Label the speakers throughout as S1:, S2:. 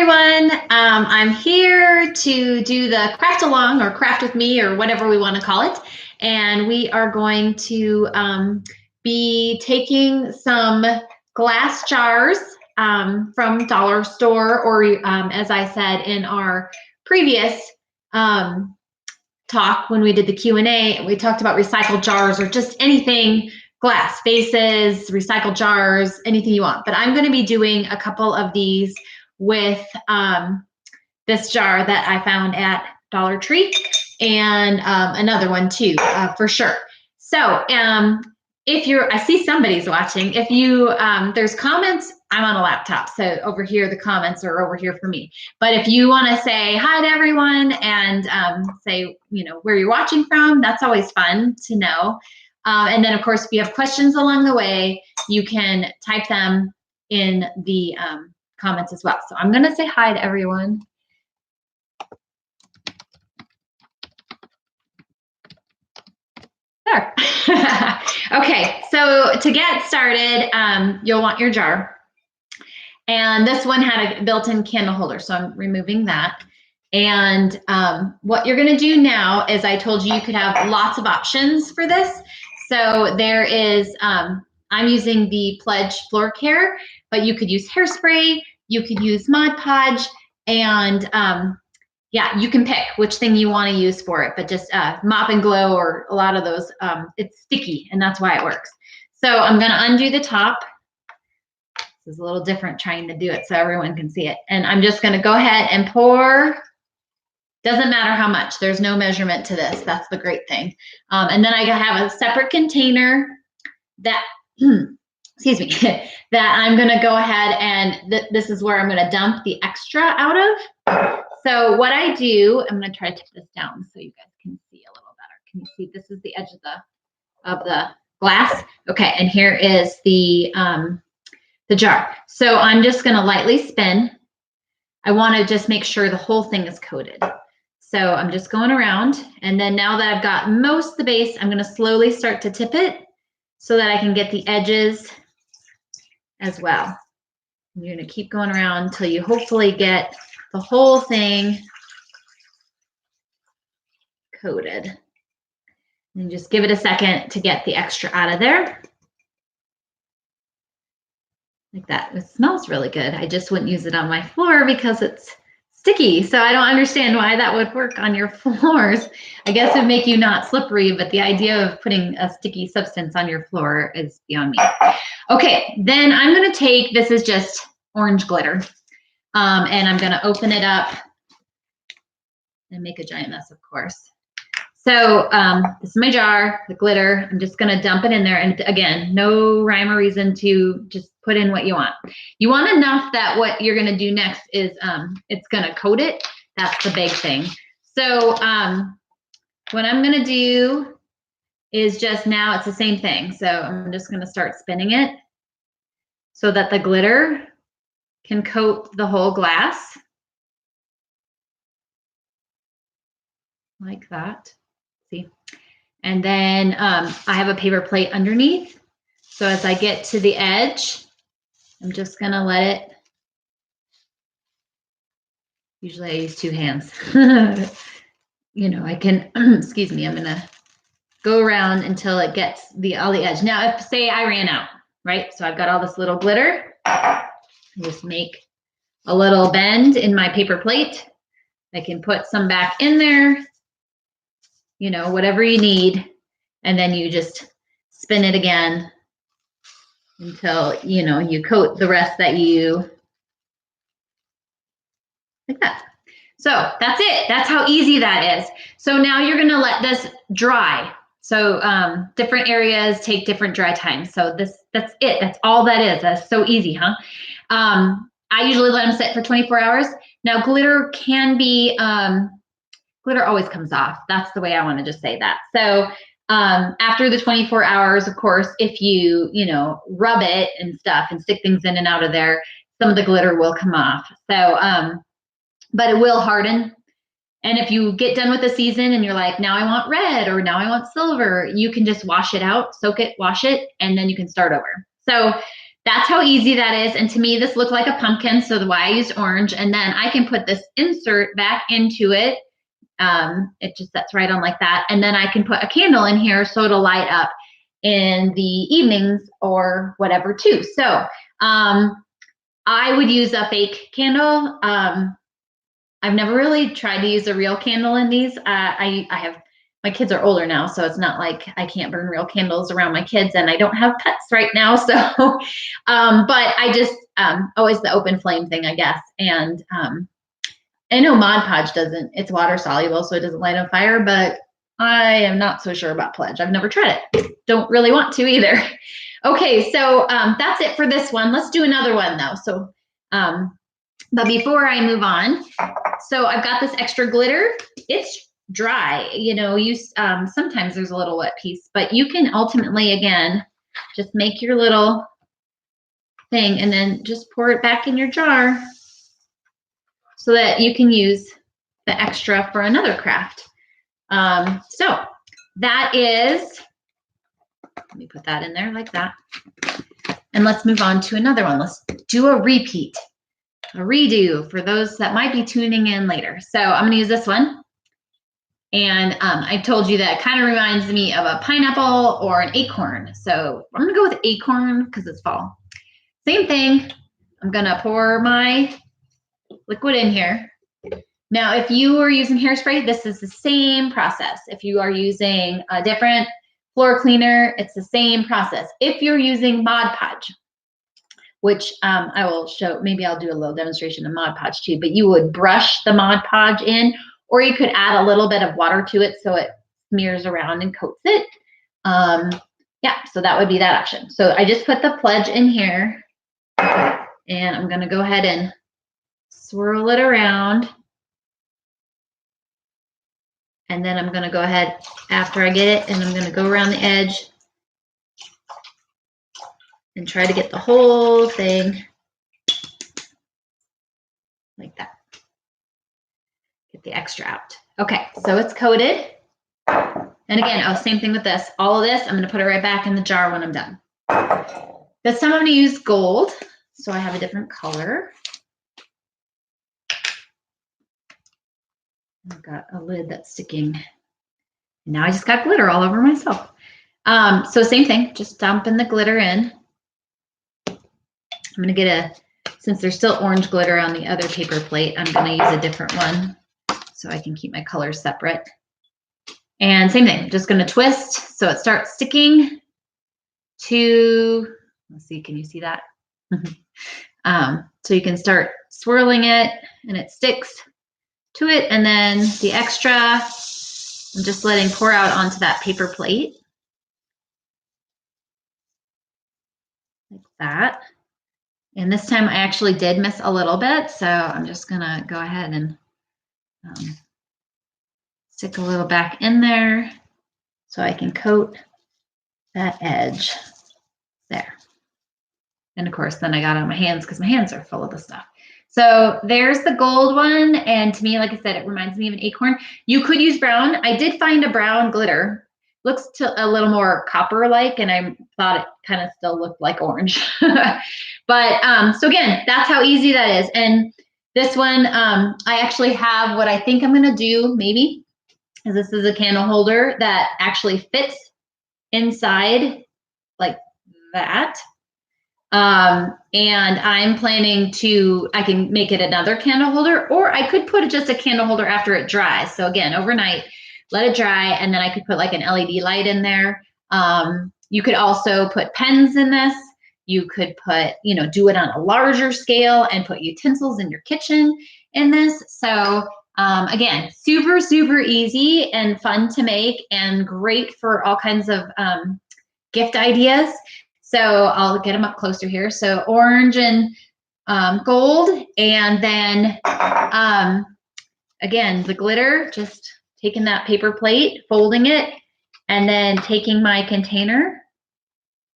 S1: everyone. I'm here to do the craft along or craft with me or whatever we want to call it. And we are going to be taking some glass jars from dollar store, or as I said in our previous talk when we did the Q&A, we talked about recycled jars or just anything, glass vases, recycled jars, anything you want. But I'm going to be doing a couple of these with this jar that I found at Dollar Tree and another one too, for sure. So if you're, I see somebody's watching. If you, there's comments, I'm on a laptop. So over here, the comments are over here for me. But if you want to say hi to everyone and say, you know, where you're watching from, that's always fun to know. And then of course, if you have questions along the way, you can type them in the comments as well. So I'm going to say hi to everyone. There. Okay, so to get started, you'll want your jar. And this one had a built-in candle holder, so I'm removing that. And what you're going to do now is, I told you you could have lots of options for this. So there is, I'm using the Podge floor care, but you could use Hairspray, you could use Mod Podge, and yeah, you can pick which thing you want to use for it, but just Mop and Glow or a lot of those, it's sticky, and that's why it works. So I'm going to undo the top. This is a little different trying to do it so everyone can see it. And I'm just going to go ahead and pour. Doesn't matter how much. There's no measurement to this. That's the great thing. And then I have a separate container that, excuse me, that I'm going to go ahead and this is where I'm going to dump the extra out of. So what I do, I'm going to try to tip this down so you guys can see a little better. Can you see? This is the edge of the glass. Okay, and here is the jar. So I'm just going to lightly spin. I want to just make sure the whole thing is coated. So I'm just going around, and then now that I've got most of the base, I'm going to slowly start to tip it so that I can get the edges as well. And you're going to keep going around until you hopefully get the whole thing coated. And just give it a second to get the extra out of there. Like that. It smells really good. I just wouldn't use it on my floor because it's sticky. So I don't understand why that would work on your floors. I guess it would make you not slippery, but the idea of putting a sticky substance on your floor is beyond me. Okay, then I'm going to take, this is just orange glitter, and I'm going to open it up and make a giant mess, of course. So this is my jar, the glitter. I'm just going to dump it in there. And again, no rhyme or reason to just put in what you want. You want enough that what you're going to do next is it's going to coat it. That's the big thing. So what I'm going to do is just now it's the same thing. So I'm just going to start spinning it so that the glitter can coat the whole glass. Like that. See? And then I have a paper plate underneath. So as I get to the edge, I'm just going to let it, usually I use two hands. You know, I can, excuse me, I'm going to go around until it gets all the edge. Now, if say I ran out, right? So I've got all this little glitter. Just make a little bend in my paper plate. I can put some back in there, you know, whatever you need. And then you just spin it again until, you know, you coat the rest that you, like that. So that's it. That's how easy that is. So now you're going to let this dry. So different areas take different dry times. So that's it. That's all that is. That's so easy, huh? I usually let them sit for 24 hours. Now glitter can be, glitter always comes off. That's the way I want to just say that. So after the 24 hours, of course, if you know, rub it and stuff and stick things in and out of there, some of the glitter will come off. So, but it will harden. And if you get done with the season and you're like, now I want red or now I want silver, you can just wash it out, soak it, wash it, and then you can start over. So that's how easy that is. And to me, this looked like a pumpkin, so the why I used orange. And then I can put this insert back into it. It just sets right on like that. And then I can put a candle in here so it'll light up in the evenings or whatever too. So I would use a fake candle. I've never really tried to use a real candle in these. I have, my kids are older now, so it's not like I can't burn real candles around my kids, and I don't have pets right now. So, but I just, always the open flame thing, I guess. And I know Mod Podge doesn't, it's water soluble, so it doesn't light on fire, but I am not so sure about Pledge. I've never tried it. Don't really want to either. Okay, so that's it for this one. Let's do another one though. So, but before I move on, so I've got this extra glitter. It's dry, you know, sometimes there's a little wet piece, but you can ultimately, again, just make your little thing and then just pour it back in your jar so that you can use the extra for another craft. So that is, let me put that in there like that. And let's move on to another one. Let's do a repeat, a redo for those that might be tuning in later. So I'm gonna use this one. And I told you that it kind of reminds me of a pineapple or an acorn. So I'm gonna go with acorn because it's fall. Same thing, I'm gonna pour my liquid in here. Now, if you are using Hairspray, this is the same process. If you are using a different floor cleaner, it's the same process. If you're using Mod Podge, which I will show, maybe I'll do a little demonstration of Mod Podge too, but you would brush the Mod Podge in, or you could add a little bit of water to it so it smears around and coats it. Yeah, so that would be that option. So I just put the Pledge in here, and I'm gonna go ahead and swirl it around. And then I'm gonna go ahead after I get it, and I'm gonna go around the edge and try to get the whole thing like that. Get the extra out. Okay, so it's coated. And again, same thing with this. All of this, I'm gonna put it right back in the jar when I'm done. This time I'm gonna use gold, so I have a different color. I've got a lid that's sticking. Now I just got glitter all over myself. So same thing, just dumping the glitter in. I'm gonna get since there's still orange glitter on the other paper plate, I'm gonna use a different one so I can keep my colors separate. And same thing, just gonna twist so it starts sticking to, let's see, can you see that? So you can start swirling it and it sticks to it, and then the extra I'm just letting pour out onto that paper plate like that. And this time I actually did miss a little bit, so I'm just gonna go ahead and stick a little back in there so I can coat that edge there. And of course, then I got on my hands because my hands are full of the stuff. So there's the gold one. And to me, like I said, it reminds me of an acorn. You could use brown. I did find a brown glitter. Looks a little more copper-like, and I thought it kind of still looked like orange. But so again, that's how easy that is. And this one, I actually have what I think I'm gonna do maybe, is this is a candle holder that actually fits inside like that. And I'm planning to, I can make it another candle holder, or I could put just a candle holder after it dries. So again, overnight, let it dry, and then I could put like an LED light in there. You could also put pens in this. You could put, you know, do it on a larger scale and put utensils in your kitchen in this. So again, super, super easy and fun to make and great for all kinds of gift ideas. So I'll get them up closer here. So orange and gold, and then again, the glitter, just taking that paper plate, folding it, and then taking my container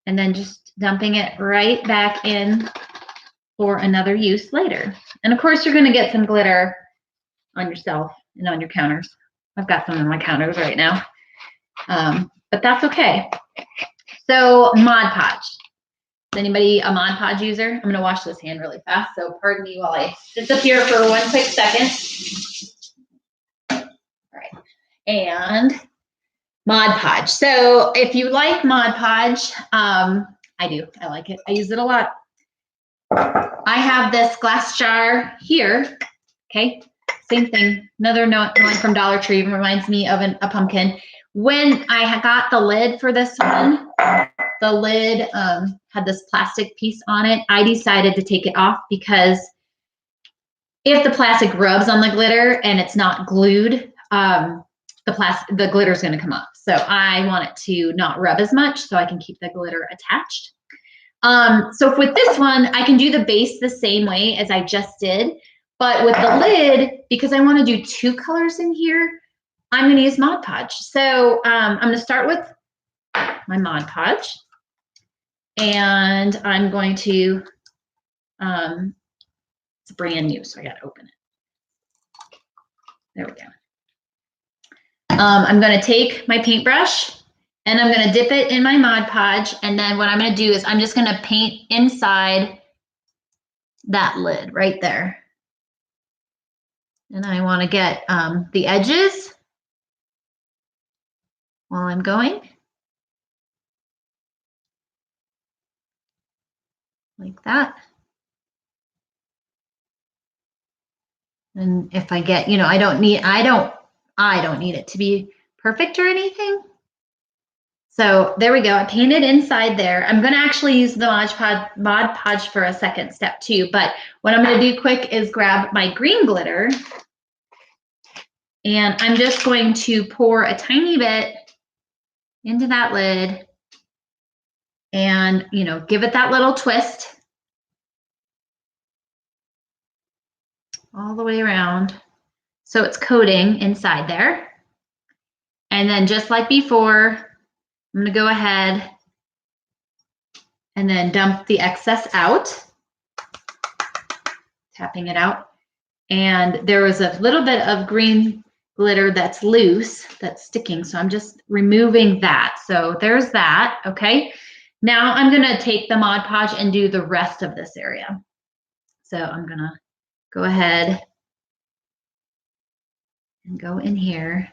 S1: and then just dumping it right back in for another use later. And of course, you're gonna get some glitter on yourself and on your counters. I've got some on my counters right now, but that's okay. So Mod Podge. Is anybody a Mod Podge user? I'm going to wash this hand really fast, so pardon me while I disappear for one quick second. All right. And Mod Podge. So if you like Mod Podge, I do. I like it. I use it a lot. I have this glass jar here. Okay. Same thing. Another one from Dollar Tree reminds me of a pumpkin. When I got the lid for this one, the lid had this plastic piece on it. I decided to take it off because if the plastic rubs on the glitter and it's not glued, the glitter is going to come off. So I want it to not rub as much so I can keep the glitter attached. So with this one, I can do the base the same way as I just did, but with the lid, because I want to do 2 colors in here, I'm going to use Mod Podge. So I'm going to start with my Mod Podge, and I'm going to, it's brand new, so I got to open it. There we go. I'm going to take my paintbrush and I'm going to dip it in my Mod Podge. And then what I'm going to do is I'm just going to paint inside that lid right there. And I want to get the edges while I'm going. Like that. And if I get, I don't need it to be perfect or anything. So there we go. I painted inside there. I'm going to actually use the Mod Podge for a second step too. But what I'm going to do quick is grab my green glitter. And I'm just going to pour a tiny bit into that lid and, give it that little twist all the way around. So it's coating inside there. And then just like before, I'm going to go ahead and then dump the excess out, tapping it out. And there was a little bit of green glitter that's loose, that's sticking. So I'm just removing that. So there's that. Okay. Now I'm going to take the Mod Podge and do the rest of this area. So I'm going to go ahead and go in here.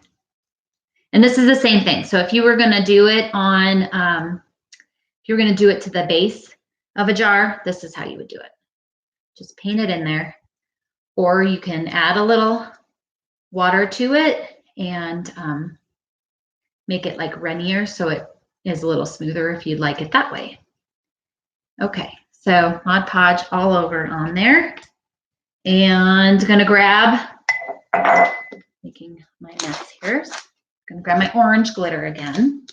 S1: And this is the same thing. So if you were going to do it on, if you're going to do it to the base of a jar, this is how you would do it. Just paint it in there. Or you can add a little water to it and make it like runnier so it is a little smoother if you'd like it that way. Okay, so Mod Podge all over on there. And going to grab, making my mess here. Going to grab my orange glitter again.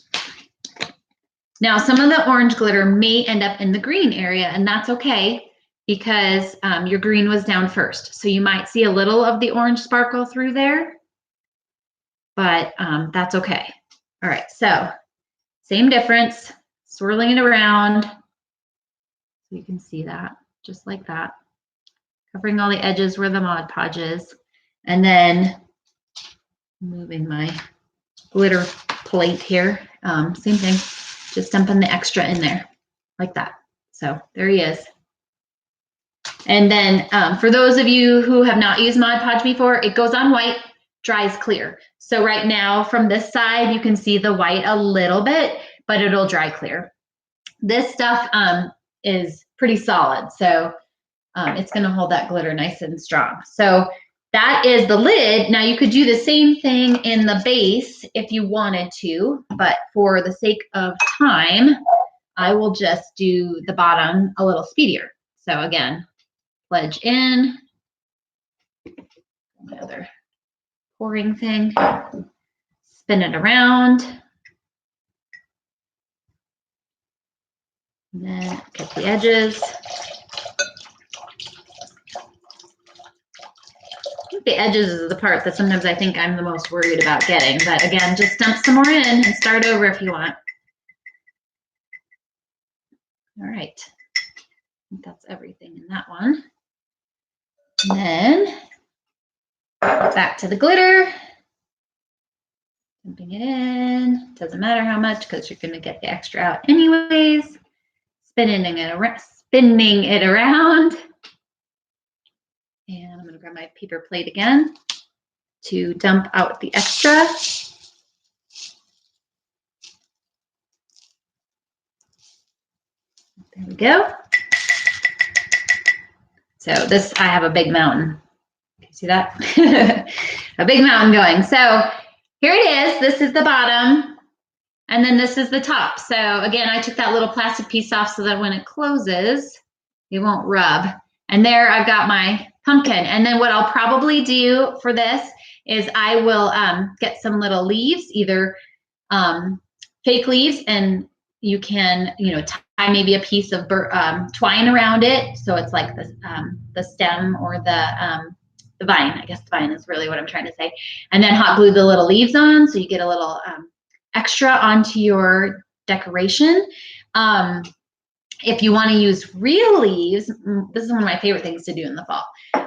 S1: Now, some of the orange glitter may end up in the green area, and that's okay because your green was down first. So you might see a little of the orange sparkle through there, but that's okay. All right, so same difference, swirling it around. So you can see that, just like that. Covering all the edges where the Mod Podge is. And then moving my glitter plate here. Same thing, just dumping the extra in there like that. So there he is. And then for those of you who have not used Mod Podge before, it goes on white, dries clear. So right now from this side, you can see the white a little bit, but it'll dry clear. This stuff is pretty solid. So it's going to hold that glitter nice and strong. So that is the lid. Now you could do the same thing in the base if you wanted to, but for the sake of time, I will just do the bottom a little speedier. So again, pledge in, my other pouring thing, spin it around, and then get the edges. The edges is the part that sometimes I think I'm the most worried about getting, but again, just dump some more in and start over if you want. All right, I think that's everything in that one. And then back to the glitter, dumping it in. Doesn't matter how much because you're going to get the extra out anyways. spinning it around. And I'm going to grab my paper plate again to dump out the extra. There we go. So this, I have a big mountain. Can you see that? A big mountain going. So here it is. This is the bottom. And then this is the top. So again, I took that little plastic piece off so that when it closes, it won't rub. And there I've got my pumpkin. And then what I'll probably do for this is I will get some little leaves, either fake leaves, and you can, tie maybe a piece of twine around it. So it's like the stem or the vine. I guess the vine is really what I'm trying to say. And then hot glue the little leaves on so you get a little extra onto your decoration. If you want to use real leaves, this is one of my favorite things to do in the fall.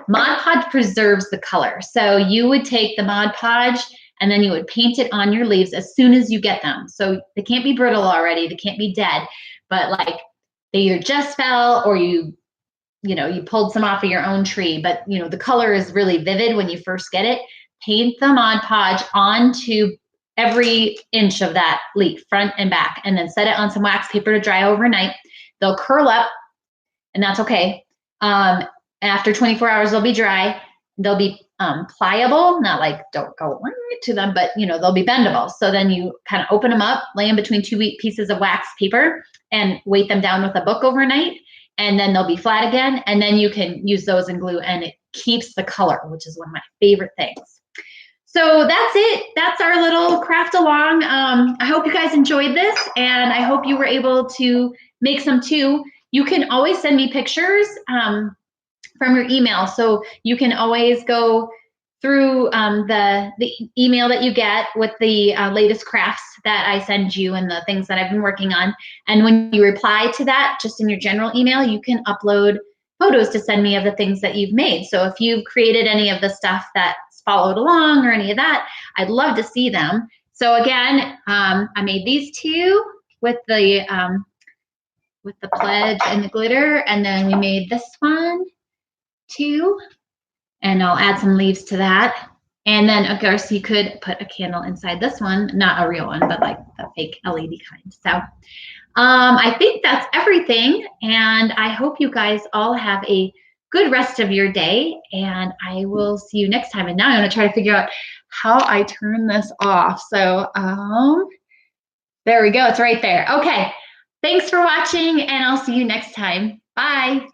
S1: Mod Podge preserves the color. So you would take the Mod Podge and then you would paint it on your leaves as soon as you get them. So they can't be brittle already, they can't be dead, but like they either just fell or you pulled some off of your own tree, but the color is really vivid when you first get it. Paint the Mod Podge onto every inch of that leaf, front and back, and then set it on some wax paper to dry overnight. They'll curl up, and that's okay. After 24 hours, they'll be dry. They'll be pliable, not like don't go to them, but they'll be bendable. So then you kind of open them up, lay them between two pieces of wax paper, and weight them down with a book overnight, and then they'll be flat again. And then you can use those in glue, and it keeps the color, which is one of my favorite things. So that's it. That's our little craft along. I hope you guys enjoyed this, and I hope you were able to make some too. You can always send me pictures from your email. So you can always go through the email that you get with the latest crafts that I send you and the things that I've been working on. And when you reply to that, just in your general email, you can upload photos to send me of the things that you've made. So if you've created any of the stuff that's followed along or any of that, I'd love to see them. So again, I made these two with the Podge and the glitter, and then we made this one too, and I'll add some leaves to that. And then of course you could put a candle inside this one, not a real one, but like the fake LED kind. So I think that's everything, and I hope you guys all have a good rest of your day, and I will see you next time. And now I'm going to try to figure out how I turn this off. So there we go. It's right there. Okay. Thanks for watching, and I'll see you next time. Bye.